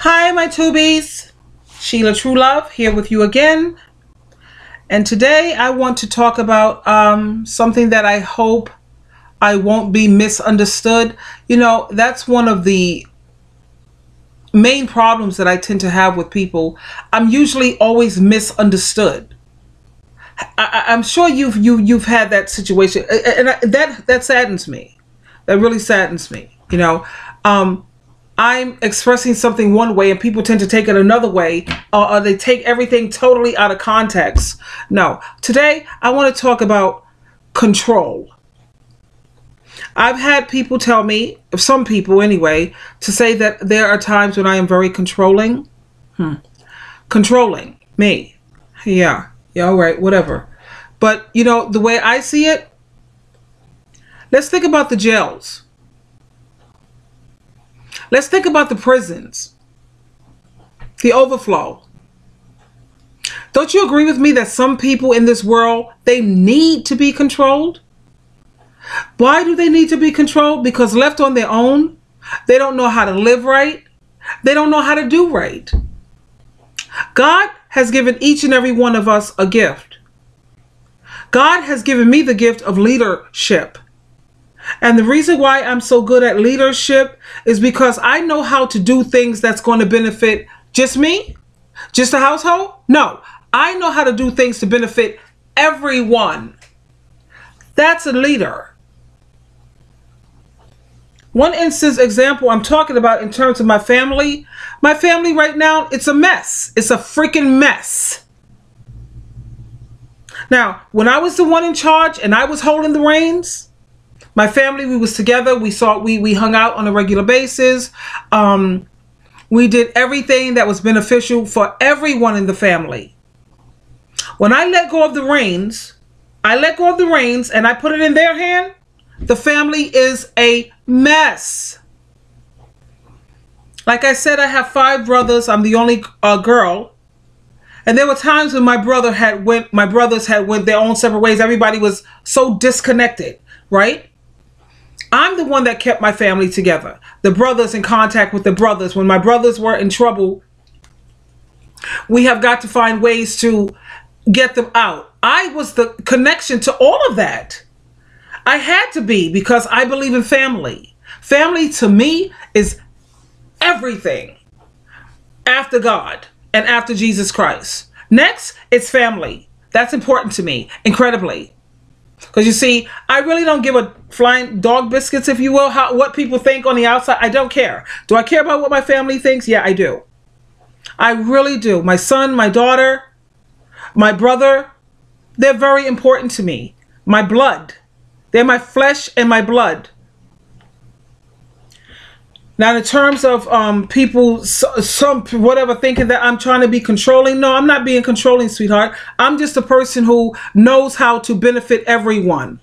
Hi, my tubies. Sheila True Love here with you again. And today I want to talk about something that I hope I won't be misunderstood. You know, that's one of the main problems that I tend to have with people. I'm usually always misunderstood. I'm sure you've had that situation, and that saddens me. That really saddens me. You know, I'm expressing something one way and people tend to take it another way, or they take everything totally out of context. No, today I want to talk about control. I've had people tell me, some people anyway, to say that there are times when I am very controlling. Controlling me. Yeah, all right, whatever. But, you know, the way I see it, let's think about the jails. Let's think about the prisons, the overflow. Don't you agree with me that some people in this world, they need to be controlled? Why do they need to be controlled? Because left on their own, they don't know how to live right. They don't know how to do right. God has given each and every one of us a gift. God has given me the gift of leadership. And the reason why I'm so good at leadership is because I know how to do things that's going to benefit just me, just the household. No, I know how to do things to benefit everyone. That's a leader. One instance example I'm talking about in terms of my family right now, it's a mess. It's a freaking mess. Now, when I was the one in charge and I was holding the reins, my family, we was together. We hung out on a regular basis. We did everything that was beneficial for everyone in the family. When I let go of the reins, and I put it in their hand, the family is a mess. Like I said, I have 5 brothers. I'm the only girl. And there were times when my brothers had went their own separate ways. Everybody was so disconnected, right? I'm the one that kept my family together. The brothers in contact with the brothers. When my brothers were in trouble, we have got to find ways to get them out. I was the connection to all of that. I had to be, because I believe in family. Family to me is everything after God and after Jesus Christ. Next, it's family. That's important to me, incredibly. Because you see, I really don't give a flying dog biscuits, if you will, what people think on the outside. I don't care. Do I care about what my family thinks? Yeah, I do. I really do. My son, my daughter, my brother, they're very important to me. My blood. They're my flesh and my blood. Now, in terms of people, some whatever, thinking that I'm trying to be controlling. No, I'm not being controlling, sweetheart. I'm just a person who knows how to benefit everyone.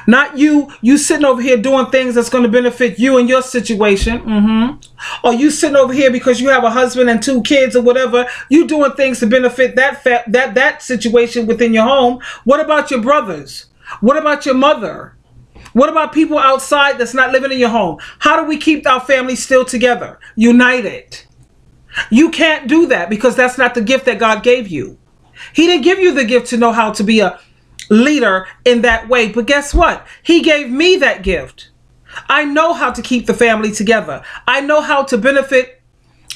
Not you sitting over here doing things that's going to benefit you and your situation. Or you sitting over here because you have a husband and 2 kids or whatever. You doing things to benefit that situation within your home. What about your brothers? What about your mother? What about people outside that's not living in your home? How do we keep our family still together, united? You can't do that because that's not the gift that God gave you. He didn't give you the gift to know how to be a leader in that way. But guess what? He gave me that gift. I know how to keep the family together. I know how to benefit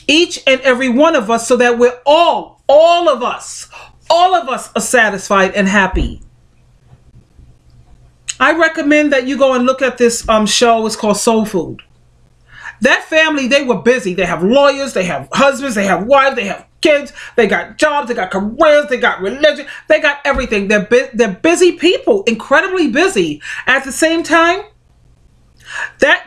each and every one of us so that we're all of us are satisfied and happy. I recommend that you go and look at this show. It's called Soul Food. That family, they were busy. They have lawyers, they have husbands, they have wives, they have kids, they got jobs, they got careers, they got religion, they got everything. They're busy people, incredibly busy. At the same time,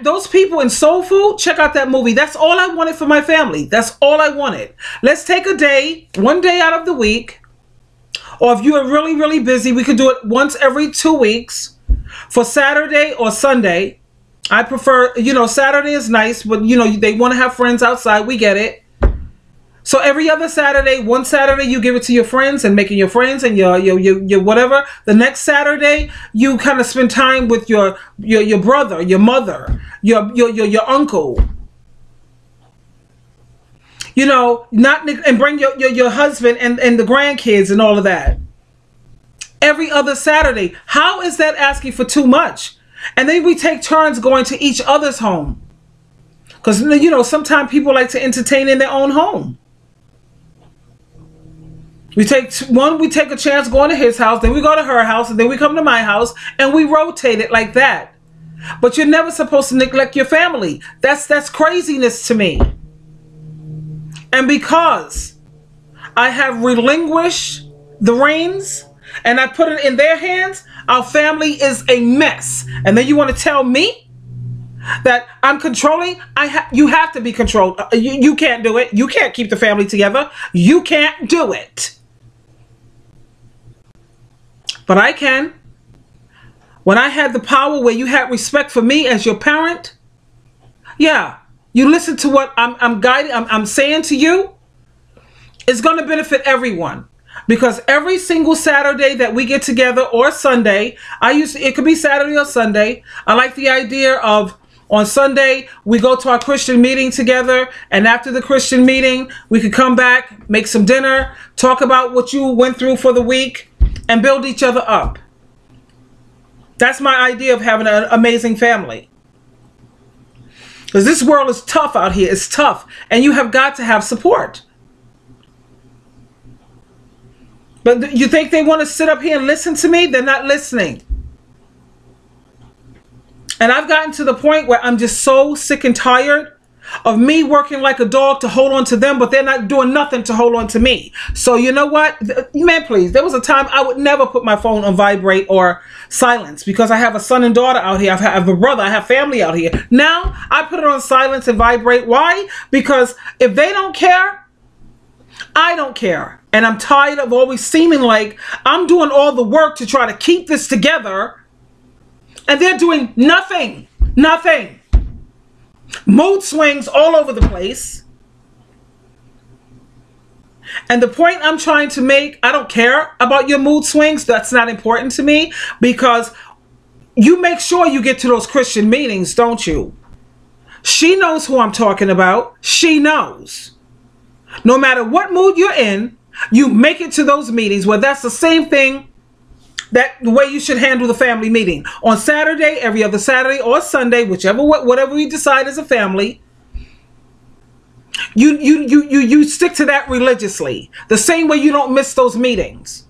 those people in Soul Food, check out that movie. That's all I wanted for my family. That's all I wanted. Let's take a day, one day out of the week, or if you are really, really busy, we could do it once every 2 weeks. For Saturday or Sunday. I prefer, you know, Saturday is nice, but you know, they want to have friends outside. We get it. So every other Saturday, one Saturday you give it to your friends and making your friends and your whatever. The next Saturday you kind of spend time with your brother, your mother, your uncle. You know, and bring your husband and the grandkids and all of that. Every other Saturday. How is that asking for too much? And then we take turns going to each other's home. Because, you know, sometimes people like to entertain in their own home. We take a chance going to his house, then we go to her house, and then we come to my house, and we rotate it like that. But you're never supposed to neglect your family. That's craziness to me. And because I have relinquished the reins and I put it in their hands, our family is a mess. And then you want to tell me that I'm controlling? You have to be controlled. You can't do it. You can't keep the family together. You can't do it. But I can. When I had the power where you had respect for me as your parent, yeah, you listen to what I'm saying to you. It's going to benefit everyone. Because every single Saturday that we get together, or Sunday, it could be Saturday or Sunday. I like the idea of on Sunday, we go to our Christian meeting together. And after the Christian meeting, we could come back, make some dinner, talk about what you went through for the week, and build each other up. That's my idea of having an amazing family. Because this world is tough out here. It's tough. And you have got to have support. But you think they want to sit up here and listen to me? They're not listening. And I've gotten to the point where I'm just so sick and tired of me working like a dog to hold on to them, but they're not doing nothing to hold on to me. So you know what? Man, please. There was a time I would never put my phone on vibrate or silence because I have a son and daughter out here. I have a brother. I have family out here. Now I put it on silence and vibrate. Why? Because if they don't care, I don't care. And I'm tired of always seeming like I'm doing all the work to try to keep this together. And they're doing nothing. Nothing. Mood swings all over the place. And the point I'm trying to make, I don't care about your mood swings. That's not important to me because you make sure you get to those Christian meetings, don't you? She knows who I'm talking about. She knows. No matter what mood you're in, you make it to those meetings where that's the same thing, that the way you should handle the family meeting. On Saturday, every other Saturday or Sunday, whatever we decide as a family, you stick to that religiously. The same way you don't miss those meetings.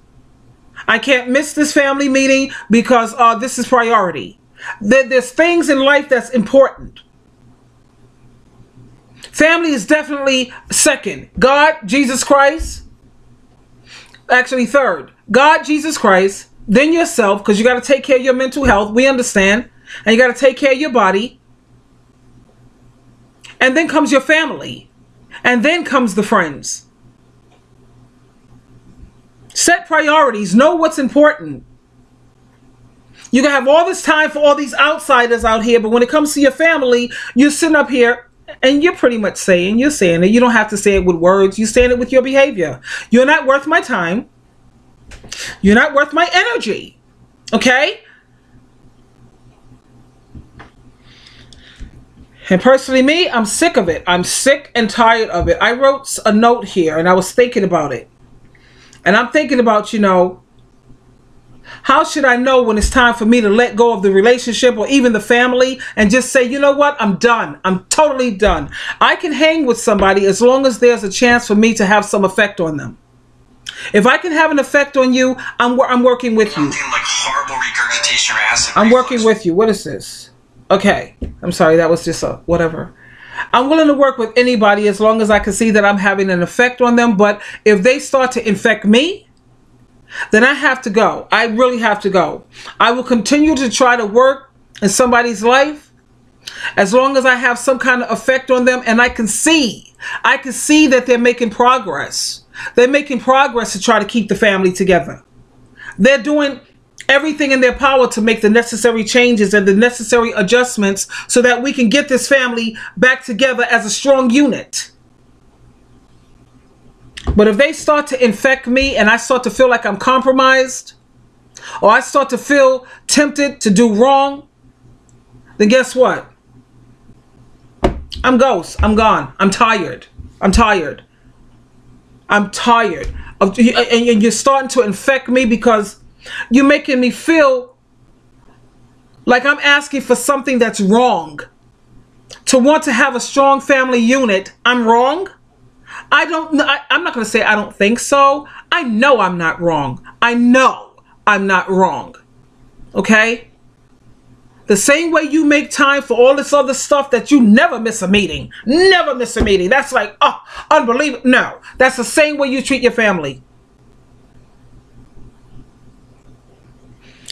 I can't miss this family meeting because this is priority. There's things in life that's important. Family is definitely second. God, Jesus Christ. Actually third. God, Jesus Christ. Then yourself, because you got to take care of your mental health. We understand. And you got to take care of your body. And then comes your family. And then comes the friends. Set priorities. Know what's important. You can have all this time for all these outsiders out here, but when it comes to your family, you're sitting up here and you're pretty much saying it. You don't have to say it with words. You're saying it with your behavior. You're not worth my time. You're not worth my energy. Okay? And personally, me, I'm sick of it. I'm sick and tired of it. I wrote a note here and I was thinking about it. And I'm thinking about, you know, how should I know when it's time for me to let go of the relationship or even the family and just say, you know what, I'm done. I'm totally done. I can hang with somebody as long as there's a chance for me to have some effect on them. If I can have an effect on you, I'm working with you. Like horrible regurgitation or acid I'm working with you. What is this? Okay. I'm sorry. That was just a whatever. I'm willing to work with anybody as long as I can see that I'm having an effect on them. But if they start to infect me, then I have to go. I really have to go. I will continue to try to work in somebody's life as long as I have some kind of effect on them and I can see that they're making progress. They're making progress to try to keep the family together. They're doing everything in their power to make the necessary changes and the necessary adjustments so that we can get this family back together as a strong unit. But if they start to infect me and I start to feel like I'm compromised, or I start to feel tempted to do wrong, then guess what? I'm ghost. I'm gone. I'm tired. I'm tired. I'm tired of, and you're starting to infect me because you're making me feel like I'm asking for something that's wrong. To want to have a strong family unit, I'm wrong? I'm not going to say I don't think so. I know I'm not wrong. I know I'm not wrong. Okay? The same way you make time for all this other stuff that you never miss a meeting. Never miss a meeting. That's like, oh, unbelievable. No, that's the same way you treat your family.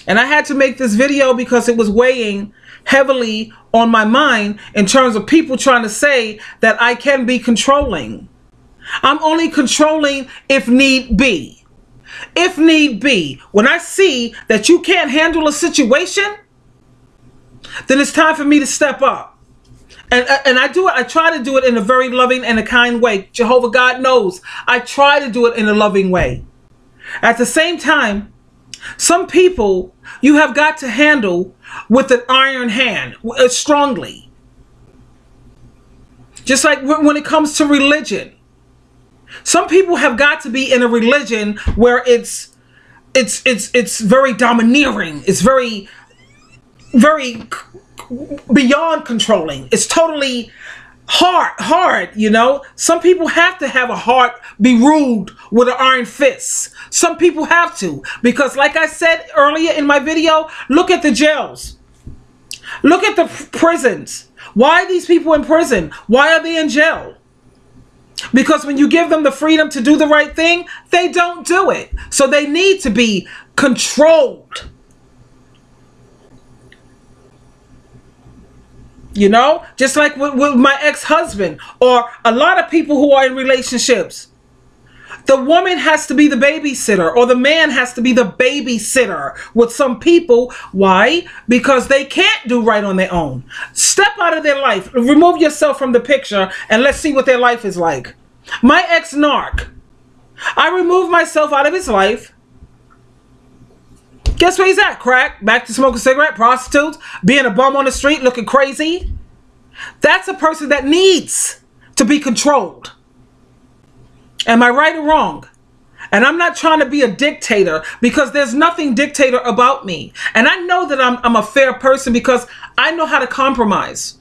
And I had to make this video because it was weighing heavily on my mind in terms of people trying to say that I can be controlling. I'm only controlling if need be. If need be. When I see that you can't handle a situation, then it's time for me to step up. And I do it. I try to do it in a very loving and a kind way. Jehovah God knows I try to do it in a loving way. At the same time, some people you have got to handle with an iron hand, strongly. Just like when it comes to religion. Some people have got to be in a religion where it's very domineering. It's very beyond controlling. It's totally hard, you know. Some people have to have a heart be ruled with an iron fist. Some people have to, because like I said earlier in my video, look at the jails. Look at the prisons. Why are these people in prison? Why are they in jail? Because when you give them the freedom to do the right thing, they don't do it. So they need to be controlled. You know, just like with my ex-husband or a lot of people who are in relationships. The woman has to be the babysitter, or the man has to be the babysitter with some people. Why? Because they can't do right on their own. Step out of their life. Remove yourself from the picture and let's see what their life is like. My ex-narc. I removed myself out of his life. Guess where he's at? Crack, back to smoking a cigarette, prostitutes, being a bum on the street, looking crazy. That's a person that needs to be controlled. Am I right or wrong? And I'm not trying to be a dictator, because there's nothing dictator about me. And I know that I'm a fair person because I know how to compromise.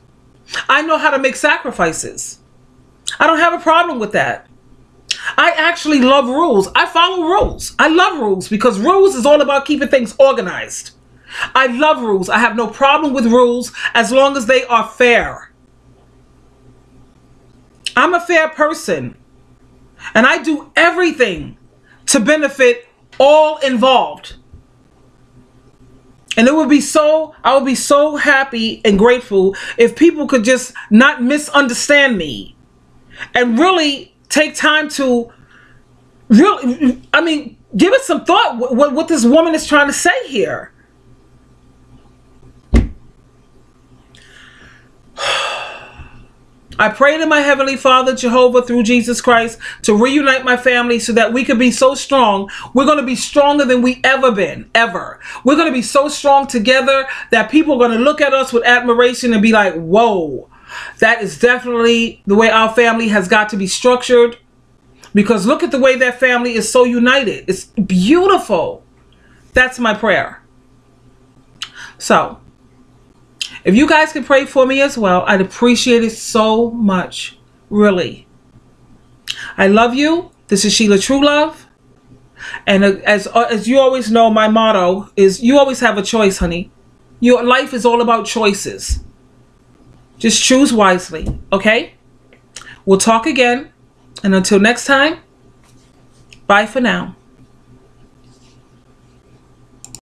I know how to make sacrifices. I don't have a problem with that. I actually love rules. I follow rules. I love rules because rules is all about keeping things organized. I love rules. I have no problem with rules as long as they are fair. I'm a fair person. And I do everything to benefit all involved. And I would be so happy and grateful if people could just not misunderstand me and really take time to give it some thought what this woman is trying to say here. I pray to my Heavenly Father, Jehovah, through Jesus Christ, to reunite my family so that we could be so strong. We're going to be stronger than we ever been, ever. We're going to be so strong together that people are going to look at us with admiration and be like, whoa, that is definitely the way our family has got to be structured. Because look at the way that family is so united. It's beautiful. That's my prayer. So, if you guys can pray for me as well, I'd appreciate it so much. Really. I love you. This is Sheila True Love. And as you always know, my motto is you always have a choice, honey. Your life is all about choices. Just choose wisely, okay? We'll talk again. And until next time, bye for now.